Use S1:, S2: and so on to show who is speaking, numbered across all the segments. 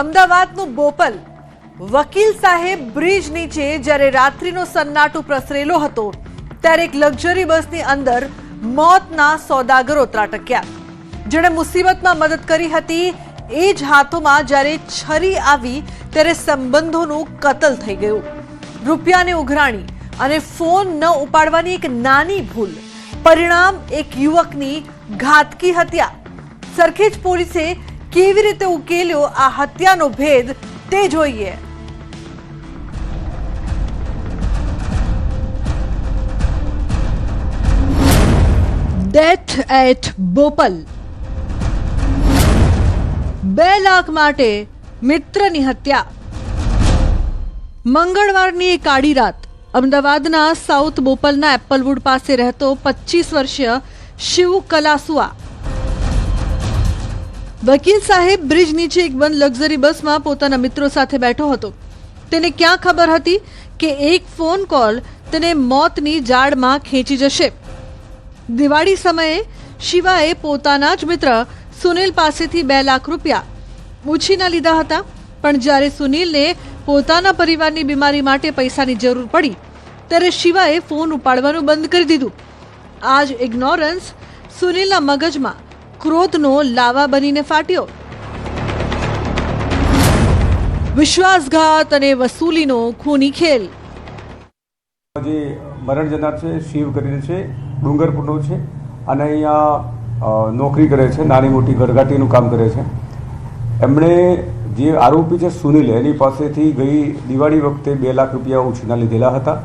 S1: અમદાવાદનું બોપલ વકીલ સાહેબ બ્રિજ નીચે જ્યારે રાત્રિનો સન્નાટો પ્રસરેલો હતો ત્યારે એક લક્ઝરી બસની અંદર મોતના સોદાગરો ત્રાટક્યા. જેણે મુસીબતમાં મદદ કરી હતી એ જ હાથોમાં જ્યારે છરી આવી ત્યારે સંબંધોનું કતલ થઈ ગયું. રૂપિયાની ઉઘરાણી અને ફોન ન ઉપાડવાની એક નાની ભૂલ, પરિણામ એક યુવકની ઘાતકી હત્યા. સરખેજ પોલીસે કેવી રીતે ઉકેલ્યો આ હત્યાનો ભેદ તે જોઈએ. Death at Bopal. 2 લાખ માટે મિત્રની હત્યા. મંગળવારની એક આડી રાત અમદાવાદના સાઉથ બોપલના એપલવુડ પાસે રહેતો 25 વર્ષીય શિવ કલાસુઆ વકીલ સાહેબ બ્રિજ નીચે એક બંધ લક્ઝરી બસમાં પોતાના મિત્રો સાથે બેઠો હતો. તેને ક્યાં ખબર હતી કે એક ફોન કોલ તેને મોતની જાળમાં ખેંચી જશે. દિવાળી સમયે શિવાએ પોતાના જ મિત્ર સુનિલ પાસેથી 2 લાખ રૂપિયા ઉછીના લીધા હતા. પણ જ્યારે સુનિલને પોતાના પરિવારની બીમારી માટે પૈસાની જરૂર પડી ત્યારે શિવાએ ફોન ઉપાડવાનું બંધ કરી દીધું. આ જ ઇગ્નોરન્સ સુનિલના મગજમાં ક્રોધનો લાવા બનીને ફાટ્યો. વિશ્વાસઘાત અને વસૂલીનો ખૂની ખેલ.
S2: જે મરણ જનાર છે શિવ કરીને છે, ડુંગરપુરનો છે અને અહીંયા નોકરી કરે છે, નાની મોટી ઘરઘાટીનું કામ કરે છે. એમણે જે આરોપી છે સુનિલ, એની પાસેથી ગઈ દિવાળી વખતે 2 લાખ રૂપિયા ઉછીના લીધેલા હતા.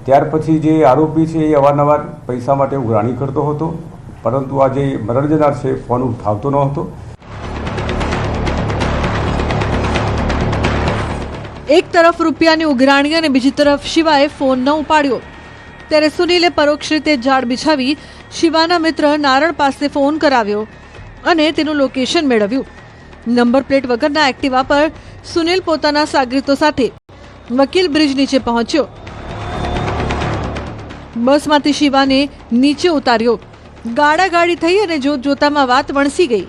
S2: ત્યાર પછી જે આરોપી છે એ અવારનવાર પૈસા માટે ઉઘરાણી કરતો હતો, પરંતુ આ જે મરણ જનાર છે ફોન ઉઠાવતો ન હતો.
S1: એક તરફ રૂપિયાની ઉઘરાણી અને બીજી તરફ શિવાએ ફોન ન ઉપાડ્યો ત્યારે સુનિલે પરોક્ષ રીતે ઝાડ બિછાવી શિવાના મિત્ર નારણ પાસે ફોન કરાવ્યો અને તેનું લોકેશન મેળવ્યું. નંબર પ્લેટ વગરના એક્ટિવા પર સુનિલ પોતાના સાગરીતો સાથે વકીલ બ્રિજ નીચે પહોંચ્યો. બસમાંથી શિવાને નીચે ઉતાર્યો. ગાડાગાડી થઈ અને જોતામાં વાત વણસી ગઈ.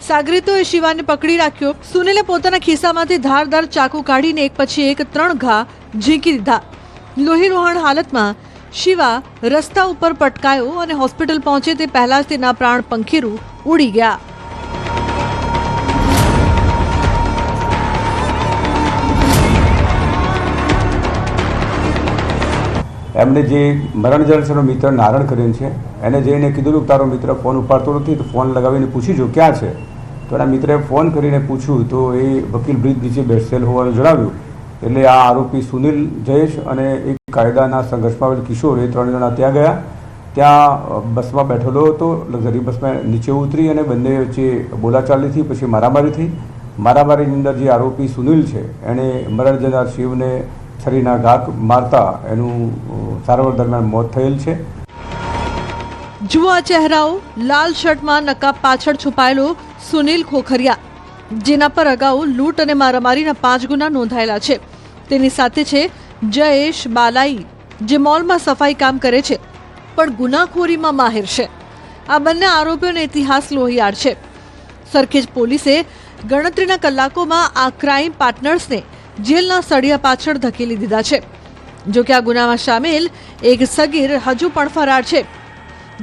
S1: સાગરીતોએ શિવાને પકડી રાખ્યો. સુનિલે પોતાના ખિસ્સામાંથી ધારદાર ચાકુ કાઢીને એક પછી એક 3 ઘા ઝીંકી દીધા. લોહીલુહાણ હાલતમાં શિવા રસ્તા ઉપર પટકાયો અને હોસ્પિટલ પહોંચે તે પહેલા જ તેના પ્રાણ પંખીરું ઉડી ગયા.
S2: એમણે જે મરણ જનારનો મિત્ર નારણ કરીને છે એને જઈને કીધું કે તારો મિત્ર ફોન ઉપાડતો નથી તો ફોન લગાવીને પૂછી જો ક્યાં છે. તો એના મિત્રએ ફોન કરીને પૂછ્યું તો એ વકીલ બ્રિજ નીચે બેસેલ હોવાનું જણાવ્યું. એટલે આ આરોપી સુનિલ, જયેશ અને એક કાયદાના સંઘર્ષમાં આવેલ કિશોર, એ 3 જણા ત્યાં ગયા. ત્યાં બસમાં બેઠેલો હતો. લક્ઝરી બસમાં નીચે ઉતરી અને બંને વચ્ચે બોલાચાલી થઈ, પછી મારામારી થઈ. મારામારીની અંદર જે આરોપી સુનિલ છે એણે મરણ જનાર શિવને છરીના ઘા મારતા એનું સારવાર દરમિયાન મોત થયેલ છે.
S1: જુઓ આ ચહેરાઓ. લાલ શર્ટમાં નકાબ પાછળ છુપાયેલો સુનિલ ખોખરિયા, જેના પર અગાઉ લૂંટ અને મારામારીના 5 ગુના નોંધાયેલા છે. તેની સાથે છે જયેશ બાલાઈ, જે મોલમાં સફાઈ કામ કરે છે પણ ગુનાખોરીમાં માહિર છે. આ બંને આરોપીઓનો ઇતિહાસ લોહિયાળ છે. સરખેજ પોલીસે ગણતરીના કલાકોમાં આ ક્રાઇમ પાર્ટનર્સને જેલના સળિયા પાછળ ધકેલી દીધા છે. જો કે આ ગુનામાં સામેલ એક સગીર હજુ પણ ફરાર છે,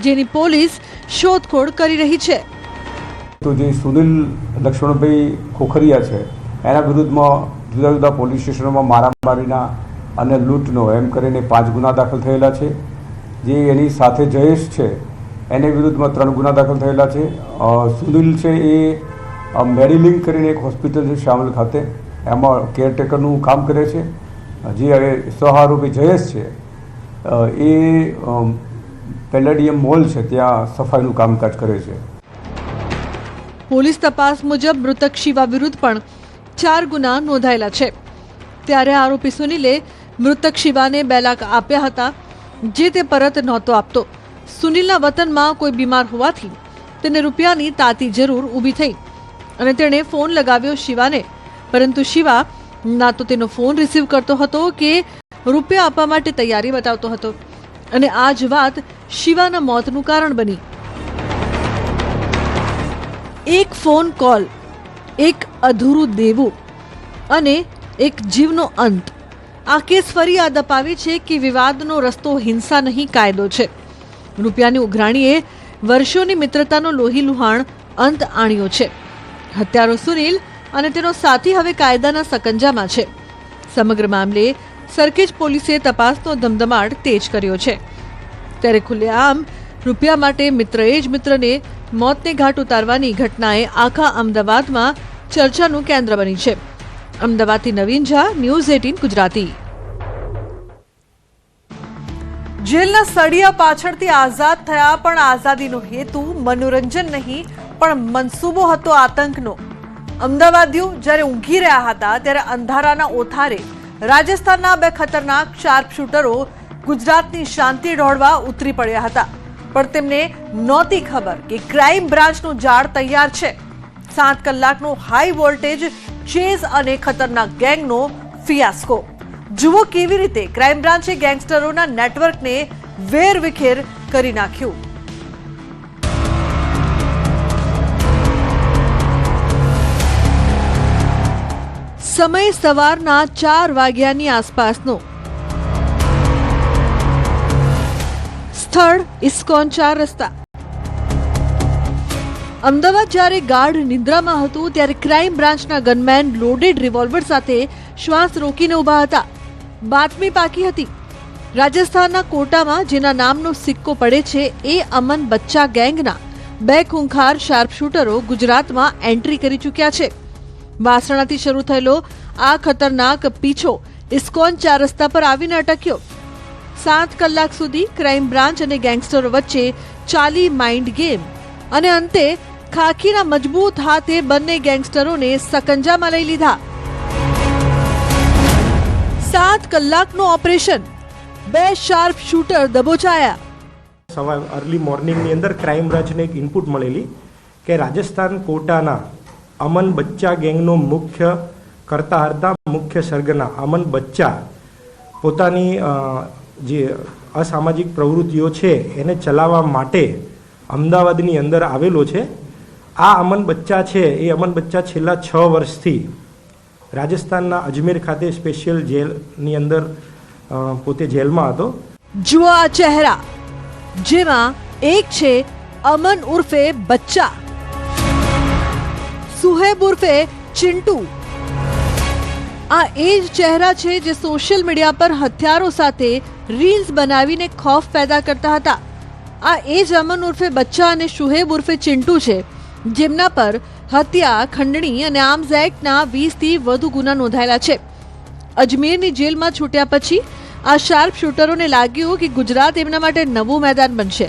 S1: જેની પોલીસ શોધખોળ કરી રહી છે.
S2: તો જે સુનિલ લક્ષ્મણભાઈ ખોખરિયા છે એના વિરુદ્ધમાં જુદા જુદા પોલીસ સ્ટેશનોમાં મારામારીના અને લૂંટનો એમ કરીને 5 ગુના દાખલ થયેલા છે. જે એની સાથે જયેશ છે એને વિરુદ્ધમાં 3 ગુના દાખલ થયેલા છે. સુનિલ છે એ મેડિલિંક કરીને એક હોસ્પિટલ છે શામલ ખાતે, એમાં કેરટેકરનું કામ કરે છે. જે હવે સહઆરોપી જયેશ છે એ પેલેડિયમ મોલ છે ત્યાં સફાઈનું કામકાજ કરે છે.
S1: પોલીસ તપાસ મુજબ મૃતક શિવા વિરુદ્ધ પણ 4 ગુના નોંધાયેલા છે. ત્યારે આરોપી સુનિલે મૃતક શિવાને 2 લાખ આપ્યા હતા, જે તે પરત નહોતો આપતો. સુનિલના વતનમાં કોઈ બીમાર હોવાથી તેને રૂપિયાની તાતી જરૂર ઊભી થઈ અને તેણે ફોન લગાવ્યો શિવાને, પરંતુ શિવા ના તો તેનો ફોન રિસીવ કરતો હતો કે રૂપિયા આપવા માટે તૈયારી બતાવતો હતો. અને આ જ વાત શિવાના મોતનું કારણ બની. એક ફોન કોલ, એક અધૂરું દેવું અને એક જીવનો અંત. આ કેસ ફરી યાદ અપાવી છે કે વિવાદનો રસ્તો હિંસા નહીં કાયદો છે. રૂપિયાની ઉઘરાણીએ વર્ષોની મિત્રતાનો લોહીલુહાણ અંત આણ્યો છે. હત્યારો સુનિલ અને તેનો સાથી હવે કાયદાના સકંજામાં છે. સમગ્ર મામલે સરખેજ પોલીસે તપાસનો ધમધમાટ તેજ કર્યો છે. ત્યારે ખુલ્લેઆમ રૂપિયા માટે મિત્રએ જ મિત્રને મોતને ઘાટ ઉતારવાની ઘટનાએ આખા અમદાવાદમાં ચર્ચાનું કેન્દ્ર બની છે. અમદાવાદથી નવીન ઝા, ન્યૂઝ 18 ગુજરાતી. જેલના સળિયા પાછળથી આઝાદ થયા, પણ આઝાદીનો હેતુ મનોરંજન નહીં પણ મનસૂબો હતો આતંકનો. અમદાવાદીઓ જ્યારે ઊંઘી રહ્યા હતા ત્યારે અંધારાના ઓથારે રાજસ્થાનના બે ખતરનાક શાર્પ શૂટરો ગુજરાતની શાંતિ ઢોળવા ઉતરી પડ્યા હતા. પણ તેમને નહોતી ખબર કે ક્રાઇમ બ્રાન્ચનું જાળ તૈયાર છે. 7 કલાકનો હાઈ વોલ્ટેજ ચેઝ અને ખતરનાક ગેંગનો ફિયાસ્કો. જુઓ કેવી રીતે ક્રાઇમ બ્રાન્ચે ગેંગસ્ટરોના નેટવર્કને વેરવિખેર કરી નાખ્યું. સમય સવારના 4 વાગ્યાની આસપાસનો. સ્થળ ઇસ્કોન 4 રસ્તા. અમદાવાદ જ્યારે ગાઢ નિદ્રામાં હતું ત્યારે ક્રાઇમ બ્રાન્ચના ગનમેન લોડેડ રિવોલ્વર સાથે શ્વાસ રોકીને ઊભા હતા. બાતમી પાકી હતી. રાજસ્થાનના કોટામાં જેના નામનો સિક્કો પડે છે એ અમન બચ્ચા ગેંગના 2 ખૂંખાર શાર્પ શૂટરો ગુજરાતમાં એન્ટ્રી કરી ચૂક્યા છે. વાસણાથી શરૂ થયેલો આ ખતરનાક પીછો ઇસ્કોન 4 રસ્તા પર આવીને અટક્યો. 7 કલાક સુધી ક્રાઇમ બ્રાન્ચ અને ગેંગસ્ટરો વચ્ચે ચાલી માઇન્ડ ગેમ અને અંતે ખાખીના મજબૂત હાથે બંને ગેંગસ્ટરોને સકંજામાં લઈ લીધા. 7 કલાકનું ઓપરેશન, 2 શાર્પ શૂટર દબોચાયા.
S3: સવાર અર્લી મોર્નિંગની અંદર ક્રાઇમ બ્રાન્ચને એક ઇનપુટ મળેલી કે રાજસ્થાન કોટાના અમન બચ્ચા ગેંગનો મુખ્ય કરતા હરતા મુખ્ય સરગના અમન બચ્ચા પોતાની જે અસામાજિક પ્રવૃત્તિઓ છે એને ચલાવવા માટે અમદાવાદની અંદર આવેલો છે. આ અમન બચ્ચા છે એ અમન બચ્ચા છેલ્લા 6 વર્ષથી રાજસ્થાનના અજમેર ખાતે સ્પેશિયલ જેલની અંદર પોતે જેલમાં હતો.
S1: જુઓ આ ચહેરા, જેમાં એક છે અમન ઉર્ફે બચ્ચા, સુહેબ ઉર્ફે ચિંટુ. આ એ જ ચહેરા છે જે સોશિયલ મીડિયા પર હથિયારો સાથે રીલ્સ બનાવીને ખૌફ પેદા કરતા હતા. આ એ જ અમન ઉર્ફે બચ્ચા અને શુહેબ ઉર્ફે ચિંટુ છે જેમના પર હત્યા, ખંડણી અને આર્મ્સ એક્ટના 20થી વધુ ગુના નોંધાયેલા છે. અજમેરની જેલમાં છૂટ્યા પછી આ શાર્પ શૂટરોને લાગ્યું કે ગુજરાત એમના માટે નવું મેદાન બનશે.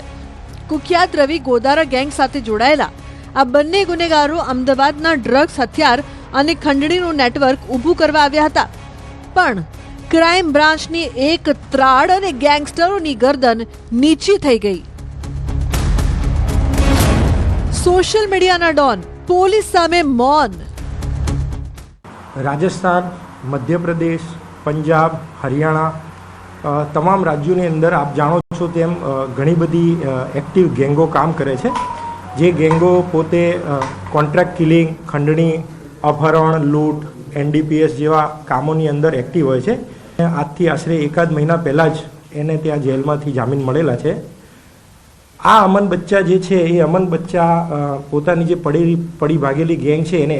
S1: કુખ્યાત રવિ ગોદારા ગેંગ સાથે જોડાયેલા આ બંને ગુનેગારો અમદાવાદના ડ્રગ્સ, હથિયાર અને ખંડણીનું નેટવર્ક ઊભું કરવા આવ્યા હતા. પણ ક્રાઇમ બ્રાન્ચની એક ત્રાડ અને ગેંગસ્ટરોની ગરદન નીચી થઈ ગઈ. સોશિયલ મીડિયાના ડોન પોલીસ સામે મૌન.
S3: રાજસ્થાન, મધ્યપ્રદેશ, પંજાબ, હરિયાણા તમામ રાજ્યોની અંદર આપ જાણો છો તેમ ઘણી બધી એક્ટિવ ગેંગો કામ કરે છે. જે ગેંગો પોતે કોન્ટ્રાક્ટ કિલિંગ, ખંડણી, અપહરણ, લૂંટ, NDPS જેવા કામોની અંદર એક્ટિવ હોય છે. આજથી આશરે 1 મહિના પહેલાં જ એને ત્યાં જેલમાંથી જામીન મળેલા છે. આ અમન બચ્ચા જે છે એ અમન બચ્ચા પોતાની જે પડી ભાગેલી ગેંગ છે એને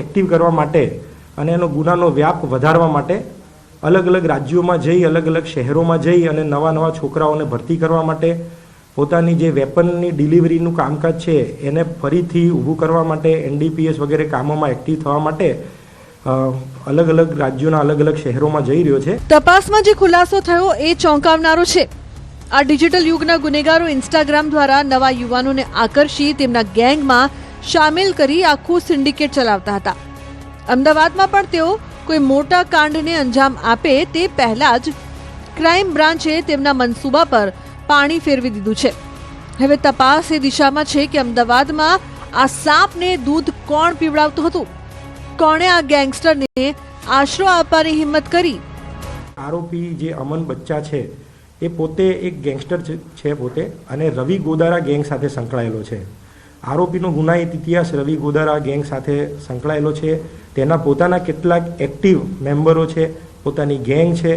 S3: એક્ટિવ કરવા માટે અને એનો ગુનાનો વ્યાપ વધારવા માટે અલગ અલગ રાજ્યોમાં જઈ, અલગ અલગ શહેરોમાં જઈ અને નવા છોકરાઓને ભરતી કરવા માટે, પોતાની જે વેપનની ડિલિવરીનું કામકાજ છે એને ફરીથી ઊભું કરવા માટે, NDPS વગેરે કામોમાં એક્ટિવ થવા માટે અલગ અલગ રાજ્યોના અલગ અલગ શહેરોમાં જઈ રહ્યો છે.
S1: તપાસમાં જે ખુલાસો થયો એ ચોંકાવનારો છે. આ ડિજિટલ યુગના ગુનેગારો ઇન્સ્ટાગ્રામ દ્વારા નવા યુવાનોને આકર્ષી તેમના ગેંગમાં સામેલ કરી આખું સિન્ડિકેટ ચલાવતા હતા. અમદાવાદમાં પણ તેઓ કોઈ મોટા કાંડને અંજામ આપે તે પહેલા જ ક્રાઇમ બ્રાન્ચે તેમના મનસૂબા પર પાણી ફેરવી દીધું છે. હવે તપાસ એ દિશામાં છે કે અમદાવાદમાં આ સાપને દૂધ કોણ પીવડાવતું હતું, કોણે આ ગેંગસ્ટરને આશરો આપવાની હિંમત કરી.
S3: આરોપી જે અમન બચ્ચા છે એ પોતે એક ગેંગસ્ટર છે પોતે, અને રવિ ગોદારા ગેંગ સાથે સંકળાયેલો છે. આરોપીનો ગુનાહિત ઇતિહાસ રવિ ગોદારા ગેંગ સાથે સંકળાયેલો છે. તેના પોતાના કેટલાક એક્ટિવ મેમ્બરો છે, પોતાની ગેંગ છે,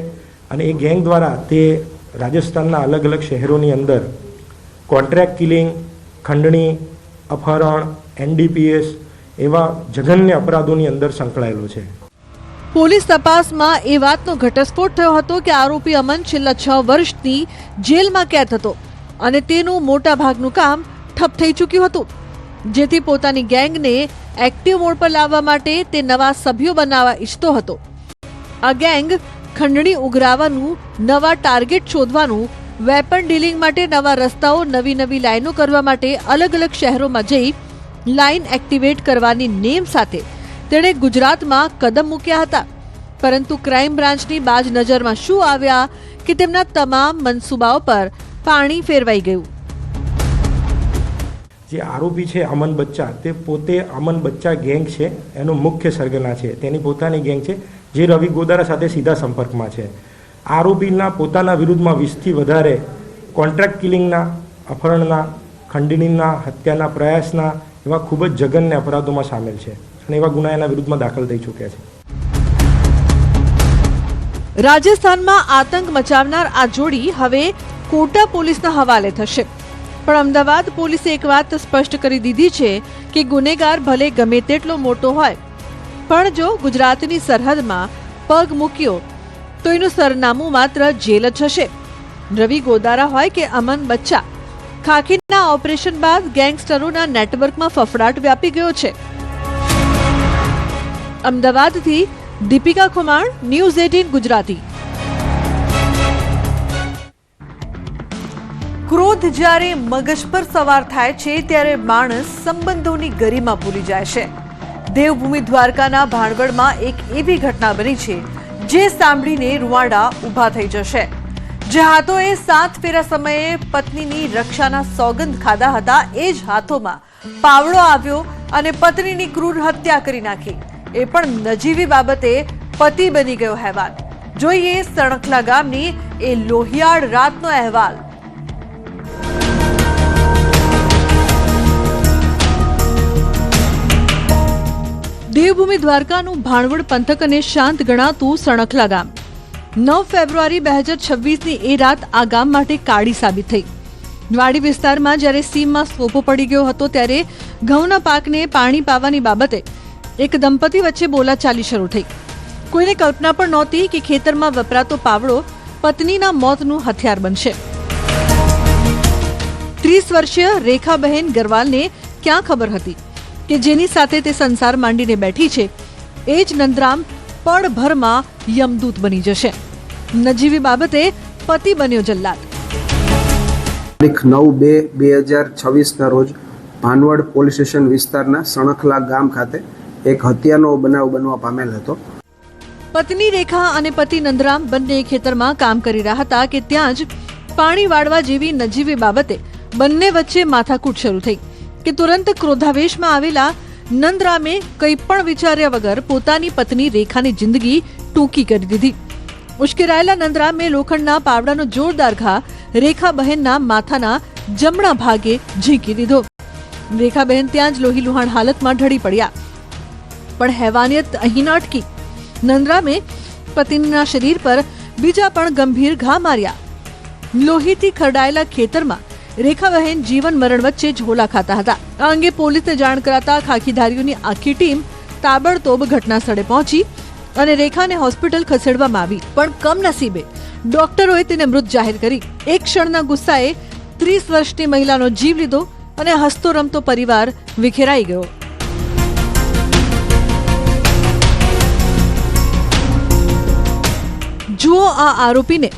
S3: અને એ ગેંગ દ્વારા તે રાજસ્થાનના અલગ અલગ શહેરોની અંદર કોન્ટ્રાક્ટ કિલિંગ, ખંડણી, અપહરણ, NDPS એવા જઘન્ય અપરાધોની અંદર સંકળાયેલો છે.
S1: પોલીસ તપાસમાં એ વાતનો ઘટસ્ફોટ થયો હતો કે આરોપી અમન છેલ્લા 6 વર્ષથી જેલમાં કેદ હતો અને તેનું મોટા ભાગનું કામ ઠપ થઈ ચૂક્યું હતું, જેથી પોતાની ગેંગને એક્ટિવ મોડ પર લાવવા માટે તે નવા સભ્યો બનાવવા ઈચ્છતો હતો. આ ગેંગ ખંડણી ઉઘરાવવાનું, નવા ટાર્ગેટ શોધવાનું, વેપન ડીલિંગ માટે નવા રસ્તાઓ, નવી લાઈનો કરવા માટે અલગ અલગ શહેરોમાં જઈ લાઈન એક્ટિવેટ કરવાની નેમ સાથે તેણે ગુજરાતમાં કદમ મૂક્યા હતા. પરંતુ ક્રાઇમ બ્રાન્ચની બાજ નજરમાં શું આવ્યા કે તેમના તમામ મનસૂબાઓ પર પાણી ફેરવાઈ ગયું.
S3: જે આરોપી છે અમન બચ્ચા, તે પોતે અમન બચ્ચા ગેંગ છે, એનો મુખ્ય સરગના છે, તેની પોતાની ગેંગ છે જે રવિ ગોદારા સાથે સીધા સંપર્કમાં છે. આરોપીના પોતાના વિરુદ્ધમાં 20થી વધારે કોન્ટ્રાક્ટ કિલિંગના, અપહરણના, ખંડણીના, હત્યાના પ્રયાસના એવા ખૂબ જ જઘન્ય અપરાધોમાં સામેલ છે અને એવા ગુના એના વિરુદ્ધમાં દાખલ થઈ ચૂક્યા છે.
S1: રાજસ્થાનમાં આતંક મચાવનાર આ જોડી હવે કોટા પોલીસના હવાલે થશે. પણ અમદાવાદ પોલીસે એક વાત સ્પષ્ટ કરી દીધી છે કે ગુનેગાર ભલે ગમે તેટલો મોટો હોય, પણ જો ગુજરાતની સરહદમાં પગ મૂક્યો તો એનું સરનામું માત્ર જેલ જ હશે. રવિ ગોદારા હોય કે અમન બચ્ચા, ખાખીના ઓપરેશન બાદ ગેંગસ્ટરોના નેટવર્કમાં ફફડાટ વ્યાપી ગયો છે. અમદાવાદથી દીપિકા ખુમાણ, ન્યૂઝ 18 ગુજરાતી. ક્રોધ જ્યારે મગજ પર સવાર થાય છે ત્યારે માણસ સંબંધોની ગરિમા ભૂલી જાય છે. દેવભૂમિ દ્વારકાના ભાણવડમાં એક એવી ઘટના બની છે જે સાંભળીને રૂવાડા ઊભા થઈ જશે. જે હાથોએ 7 ફેરા સમયે પત્નીની રક્ષાના સોગંદ ખાધા હતા, એ જ હાથોમાં પાવડો આવ્યો અને પત્નીની ક્રૂર હત્યા કરી નાખી. એ પણ નજીવી બાબતે પતિ બની ગયો હેવાન. જોઈએ સણખલા ગામની એ લોહિયાળ રાતનો અહેવાલ. દેવભૂમિ દ્વારકાનું ભાણવડ પંથક અને શાંત ગણાતું સણખલા ગામ 9 ફેબ્રુઆરી 2026ની એ રાત આ ગામ માટે કાળી સાબિત થઈ. વાડી વિસ્તારમાં જ્યારે સીમમાં સોપો પડી ગયો હતો ત્યારે ઘઉંના પાકને પાણી પાવાની બાબતે એક દંપતી વચ્ચે બોલાચાલી શરૂ થઈ. કોઈને કલ્પના પણ નહોતી કે ખેતરમાં વપરાતો પાવડો પત્નીના મોતનું હથિયાર બનશે. 30 વર્ષીય રેખાબહેન ગરવાલને ક્યાં ખબર હતી કે જેની સાથે તે સંસાર માંડીને બેઠી છે એ જ નંદરામ પળભરમાં યમદૂત બની જશે. નજીવી બાબતે પતિ બન્યો જલ્લાદ.
S4: તારીખ 9/2/2026ના રોજ ભાનવડ પોલીસ સ્ટેશન વિસ્તારના સણખલા ગામ ખાતે એક હત્યાનો બનાવ બનવા પામેલ હતો.
S1: પત્ની રેખા અને પતિ નંદરામ બંને ખેતરમાં કામ કરી રહ્યા હતા કે ત્યાં જ પાણી વાળવા જેવી નજીવી બાબતે બંને વચ્ચે માથાકૂટ શરૂ થઈ કે તુરંત ક્રોધાવેશમાં આવેલા નંદરામે કંઈ પણ વિચાર્યા વગર પોતાની પત્ની રેખાની જિંદગી ટૂંકી કરી દીધી. ઉશ્કેરાયેલા નંદરામે લોખંડના પાવડાનો જોરદાર ઘા રેખાબહેનના માથાના જમણા ભાગે ઝીંકી દીધો. રેખાબહેન ત્યાં જ લોહીલુહાણ હાલતમાં ઢળી પડ્યા. પણ હેવાનિયત અહીં ન અટકી. નંદરામે પત્નીના શરીર પર બીજા પણ ગંભીર ઘા માર્યા. લોહીથી ખરડાયેલા ખેતરમાં રેખાબહેન જીવન મરણ વચ્ચે ઝોલા ખાતા હતા. આ અંગે પોલીસને જાણ કરાતા ખાખીધારીઓની આખી ટીમ તાબડતોબ ઘટના સ્થળે પહોંચી અને રેખાને હોસ્પિટલ ખસેડવામાં આવી. પણ કમનસીબે ડોક્ટરોએ તેને મૃત જાહેર કરી. એક ક્ષણના ગુસ્સાએ 30 વર્ષની મહિલાનો જીવ લીધો અને હસતો રમતો પરિવાર વિખેરાઈ ગયો. જુઓ આ આરોપીને,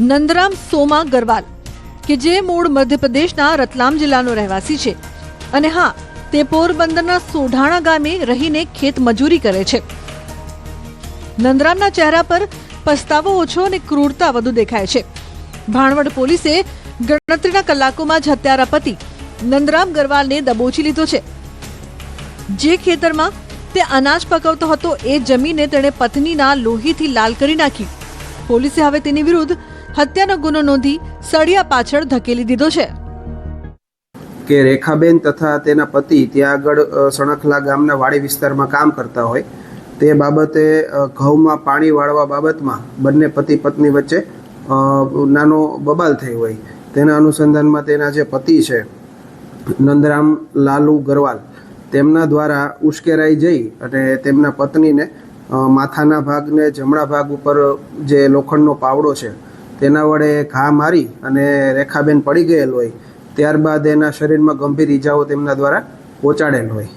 S1: નંદરામ સોમા ગરવાલ, કે જે મૂળ મધ્યપ્રદેશના રતલામ જિલ્લાનો રહેવાસી છે અને હા, તે પોરબંદરના સોઢાણા ગામે રહીને ખેત મજૂરી કરે છે. નંદરામના ચહેરા પર પસ્તાવો ઓછો અને ક્રૂરતા વધુ દેખાય છે. ભાણવડ પોલીસે ગણતરીના કલાકોમાં જ હત્યારા પતિ નંદરામ ગરવાલને દબોચી લીધો છે. જે ખેતરમાં તે અનાજ પકવતો હતો એ જમીને તેણે પત્નીના લોહીથી લાલ કરી નાખી. પોલીસે હવે તેની વિરુદ્ધ હત્યાનો ગુનો નોંધી સળિયા પાછળ ધકેલી દીધો છે.
S4: કે રેખાબેન તથા તેના પતિ ત્યાં આગળ સણખલા ગામના વાડી વિસ્તારમાં કામ કરતા હોય તે બાબતે ઘઉંમાં પાણી વાળવા બાબતમાં બંને પતિ પત્ની વચ્ચે નાનો બબાલ થઈ હોય તેના અનુસંધાનમાં તેના જે પતિ છે નંદરામ લાલુ ગરવાલ તેમના દ્વારા ઉશ્કેરાઈ જઈ અને તેમના પત્નીને માથાના ભાગને જમણા ભાગ ઉપર જે લોખંડનો પાવડો છે તેના વડે ઘા મારી અને રેખાબેન પડી ગયેલ હોય ત્યારબાદ એના શરીરમાં ગંભીર ઈજાઓ તેમના દ્વારા પહોંચાડેલ હોય.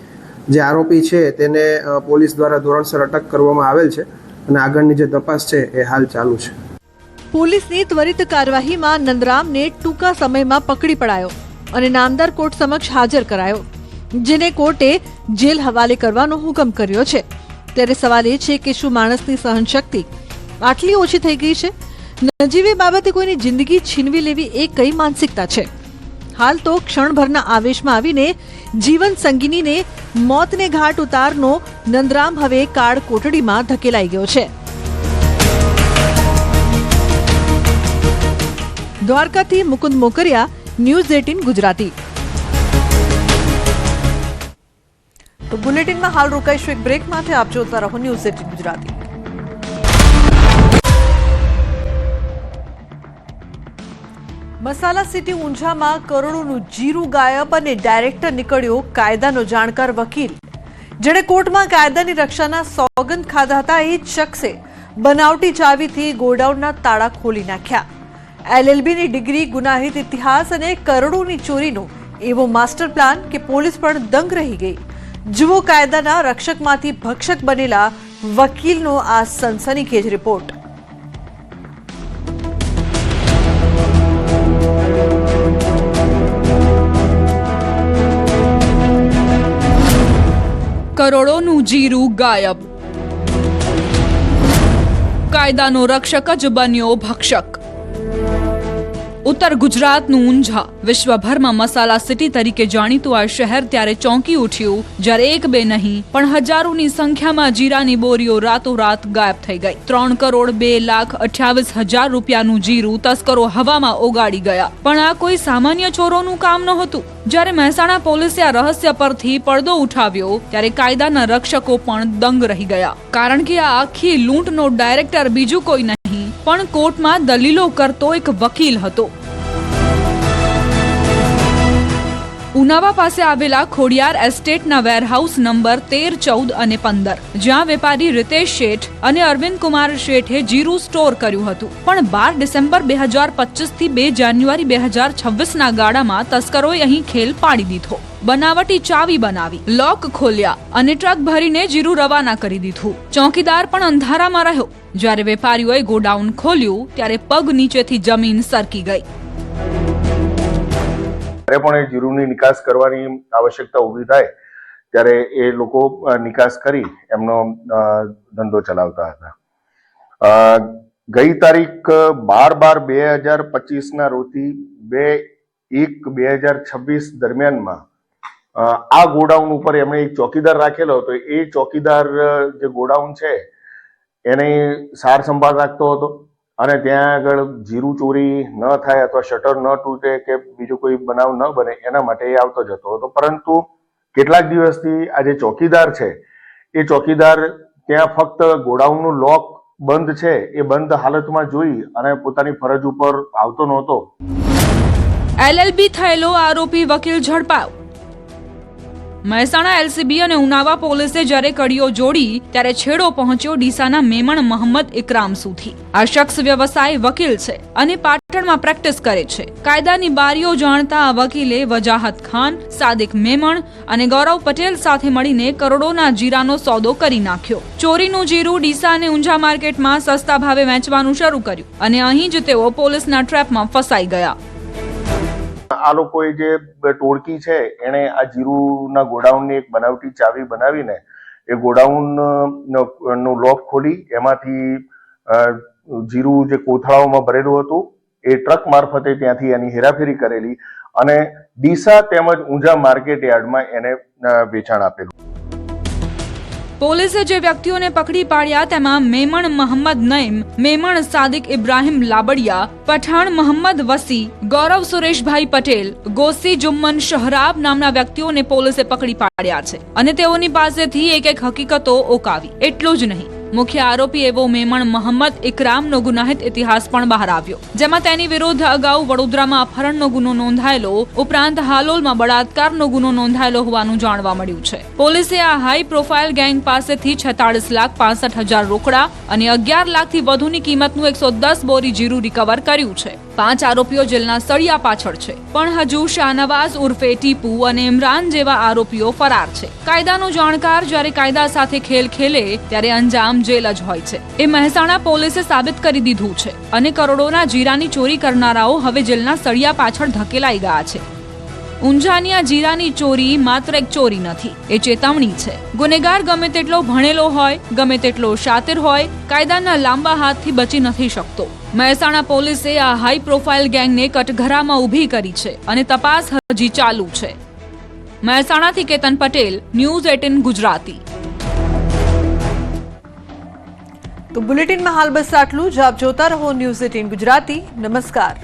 S4: જે આરોપી છે તેને પોલીસ દ્વારા ધોરણસર અટક કરવામાં આવેલ છે અને આગળની જે તપાસ છે એ હાલ ચાલુ છે.
S1: પોલીસની ત્વરિત કાર્યવાહીમાં નંદરામને ટૂંકા સમયમાં પકડી પડાયો અને નામદાર કોર્ટ સમક્ષ હાજર કરાયો, જેને કોર્ટે જેલ હવાલે કરવાનો હુકમ કર્યો છે. ત્યારે સવાલ એ છે કે શું માણસની સહનશક્તિ આટલી ઓછી થઈ ગઈ છે? નજીવી બાબતે કોઈની જિંદગી છીનવી લેવી એ કઈ માનસિકતા છે? હાલ તો ક્ષણભરના આવેશમાં આવીને જીવન સંગીનીને મોતને ઘાટ ઉતારનો નંદરામ હવે કાળ કોટડીમાં ધકેલાઈ ગયો છે. દ્વારકાથી મુકુંદ મોકરિયા, ન્યૂઝ 18 ગુજરાતી. તો બુલેટિનમાં હાલ રોકાઈશું એક બ્રેક માટે. આપ જોતા રહો ન્યૂઝ 18 ગુજરાતી. મસાલા સિટી ઊંઝામાં કરોડોનું જીરું ગાયબ અને ડાયરેક્ટર નીકળ્યો કાયદાનો જાણકાર વકીલ. જેણે કોર્ટમાં કાયદાની રક્ષાના સોગંદ ખાધા હતા એ જ શખ્સે બનાવટી ચાવીથી ગોડાઉનના તાળા ખોલી નાખ્યા. LLBની ડિગ્રી, ગુનાહિત ઇતિહાસ અને કરોડોની ચોરીનો એવો માસ્ટર પ્લાન કે પોલીસ પણ દંગ રહી ગઈ. જુઓ કાયદાના રક્ષકમાંથી ભક્ષક બનેલા વકીલનો આ સનસનીખેજ રિપોર્ટ.
S5: કરોડોનું જીરું ગાયબ, કાયદાનો રક્ષક જ બન્યો ભક્ષક. ઉત્તર ગુજરાતનું ઊંઝા વિશ્વભરમાં મસાલા સિટી તરીકે જાણીતું આ શહેર ત્યારે ચોંકી ઉઠ્યું જ્યારે એક બે નહીં પણ હજારોની સંખ્યામાં જીરાની બોરીઓ રાતોરાત ગાયબ થઈ ગઈ. 3,02,28,000 રૂપિયાનું જીરું તસ્કરો હવામાં ઓગાળી ગયા. પણ આ કોઈ સામાન્ય ચોરોનું કામ નહોતું. જ્યારે મહેસાણા પોલીસે આ રહસ્ય પરથી પડદો ઉઠાવ્યો ત્યારે કાયદાના રક્ષકો પણ દંગ રહી ગયા. કારણ કે આ આખી લૂંટનો ડાયરેક્ટર બીજું કોઈ નહીં પણ કોર્ટમાં દલીલો કરતો એક વકીલ હતો. ઉનાવા પાસે આવેલા ખોડિયાર એસ્ટેટના વેરહાઉસ નંબર 13, 14 અને 15 જ્યાં વેપારી રીતેશ શેઠ અને અરવિંદ કુમાર શેઠે જીરું સ્ટોર કર્યું હતું. પણ 12 ડિસેમ્બર 2025 થી 2 જાન્યુઆરી 2026ના ગાળામાં તસ્કરોએ અહીં ખેલ પાડી દીધો. બનાવટી ચાવી બનાવી, લોક ખોલ્યા અને ટ્રક ભરીને જીરું રવાના કરી દીધું. ચોકીદાર પણ અંધારામાં રહ્યો. જ્યારે વેપારીઓએ ગોડાઉન ખોલ્યું ત્યારે પગ નીચેથી જમીન સરકી ગઈ.
S6: જ્યારે પણ એ જીરુની નિકાસ કરવાની આવશ્યકતા ઊભી થાય ત્યારે એ લોકો નિકાસ કરી એમનો ધંધો ચલાવતા હતા. ગઈ તારીખ 12/12/2025ના રોજથી 2/1/2026 દરમિયાનમાં આ ગોડાઉન ઉપર એમણે એક ચોકીદાર રાખેલો હતો. એ ચોકીદાર જે ગોડાઉન છે એને સાર સંભાળ રાખતો હતો અને ત્યાં આગળ જીરું ચોરી ન થાય અથવા શટર ન તૂટે કે બીજો કોઈ બનાવ ન બને એના માટે એ આવતો જતો હતો. પરંતુ કેટલાક દિવસથી આ જે ચોકીદાર છે એ ચોકીદાર ત્યાં ફક્ત ગોડાઉનનું લોક બંધ છે એ બંધ હાલતમાં જોઈ અને પોતાની ફરજ ઉપર આવતો નહોતો.
S5: LLB થયેલો આરોપી વકીલ ઝડપાયો. મહેસાણા LCB અને ઉનાવા પોલીસે જ્યારે કડીઓ જોડી ત્યારે છેડો પહોંચ્યો ડીસાના મેમણ મોહમ્મદ ઇકરામ સુધી. આ શખ્સ વ્યવસાય વકીલ છે અને પાટણમાં પ્રેક્ટિસ કરે છે. કાયદાની બારીઓ જાણતા આ વકીલે વજાહત ખાન, સાદિક મેમણ અને ગૌરવ પટેલ સાથે મળીને કરોડોના જીરાનો સોદો કરી નાખ્યો. ચોરીનું જીરું ડીસા અને ઊંઝા માર્કેટમાં સસ્તા ભાવે વેચવાનું શરૂ કર્યું અને અહીં જ તેઓ પોલીસના ટ્રેપમાં ફસાઈ ગયા.
S6: આ લોકોએ જે ટોળકી છે એને આ જીરુના ગોડાઉનની એક બનાવટી ચાવી બનાવીને એ ગોડાઉન નો લોક ખોલી એમાંથી જીરું જે કોથળાઓમાં ભરેલું હતું એ ટ્રક મારફતે ત્યાંથી એની હેરાફેરી કરેલી અને ડીસા તેમજ ઊંઝા માર્કેટ યાર્ડમાં એને વેચાણ આપેલું.
S5: પોલીસે જે વ્યક્તિઓને પકડી પાડ્યા તેમાં મેમણ મોહમ્મદ નઈમ, મેમણ સાદિક ઇબ્રાહિમ લાબડિયા, પઠાણ મોહમ્મદ વસી, ગૌરવ સુરેશભાઈ પટેલ, ગોસી જુમ્મન શહરાબ નામના વ્યક્તિઓને પોલીસે પકડી પાડ્યા છે અને તેઓની પાસેથી એક હકીકતો ઓકાવી. એટલું જ નહીં, મુખ્ય આરોપી એવો મેમણ મોહમ્મદ ઇકરામનો ગુનાહિત ઇતિહાસ પણ બહાર આવ્યો, જેમાં તેની વિરુદ્ધ અગાઉ વડોદરામાં અપહરણનો ગુનો નોંધાયેલો ઉપરાંત હાલોલમાં બળાત્કારનો ગુનો નોંધાયેલો હોવાનું જાણવા મળ્યું છે. પોલીસે આ હાઈ પ્રોફાઇલ ગેંગ પાસેથી 46,65,000 રોકડા અને 11 લાખથી વધુની કિંમતનું 110 બોરી જીરું રિકવર કર્યું છે. 5 આરોપીઓ જેલના સળિયા પાછળ છે, પણ હજુ શાહનવાઝ ઉર્ફે ટીપુ અને ઇમરાન જેવા આરોપીઓ ફરાર છે. કાયદાનો જાણકાર જ્યારે કાયદા સાથે ખેલ ખેલે ત્યારે અંજામ જેલ જ હોય છે. એ મહેસાણા પોલીસે સાબિત કરી દીધું છે અને કરોડોના જીરાની ચોરી કરનારાઓ હવે જેલના સળિયા પાછળ ધકેલાઈ ગયા છે. ઊંઝાની આ જીરાની ચોરી માત્ર એક ચોરી નથી, એ ચેતવણી છે. ગુનેગાર ગમે તેટલો ભણેલો હોય, ગમે તેટલો શાતિર હોય, કાયદાના લાંબા હાથથી બચી નથી શકતો. મહેસાણા પોલીસે આ હાઈ પ્રોફાઇલ ગેંગને કટઘરામાં ઊભી કરી છે અને તપાસ હજી ચાલુ છે. મહેસાણાથી કેતન પટેલ, ન્યૂઝ 18 ગુજરાતી.
S1: તો બુલેટિનમાં હાલ બસ આટલું જ. આપ જોતા રહો ન્યૂઝ 18 ગુજરાતી. નમસ્કાર.